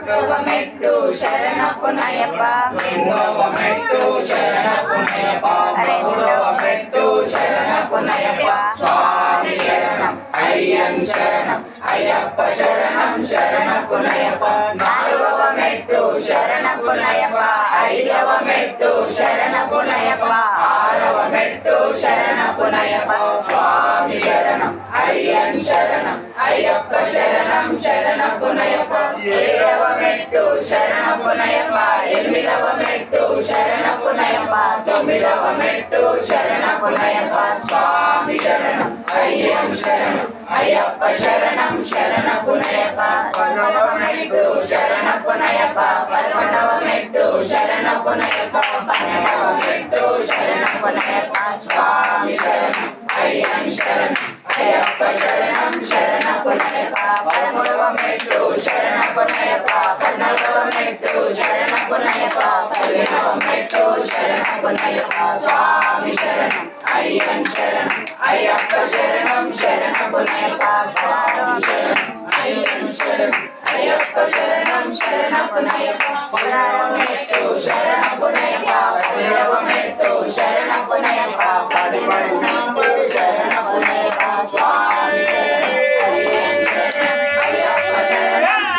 மெட்டு சரணப்பு நயப்பா மெட்டு சரணப்பு நயப்பா மெட்டு சரணப்பு நயப்பா சுவாமி சரணம் ஐயன் சரணம் ஐயப்ப சரணம் சரணப்பு நயப்பா நாலுவ மெட்டு சரணப்பு நயப்பா ஐదవ மெட்டு శరణపు నయప ఆరవ మెట్టు శరణపు నయప స్వామి శరణం అయ్యన్ శరణం అయ్యప్ప శరణం శరణపు నయప ఏడవ మెట్టు శరణపు నయప ఎనిమిదవ మెట్టు శరణపు నయప తొమ్మిదవ మెట్టు శరణపు నయప స్వామి శరణం అయ్యన్ శరణం అయ్యప్ప శరణం శరణపు నయప పదవ మెట్టు శరణపు నయప 11వ మెట్టు శరణపు నయప 12వ మెట్టు శరణపు నయప స్వామి శరణం అయ్యన్ శరణం అయ్యప్ప శరణం శరణపు నయప 13వ మెట్టు శరణపు నయప 14వ మెట్టు శరణపు నయప 15వ మెట్టు శరణపు నయప స్వామి శరణం అయ్యన్ శరణం అయ్యప్ప శరణం శరణపు నయప స్వామి శరణం అయ్యన్ శరణం అయ్యప్ప శరణం శరణపు నయప 16వ మెట్టు శరణపు నయప 17వ మెట్టు శరణపు నయప 18వ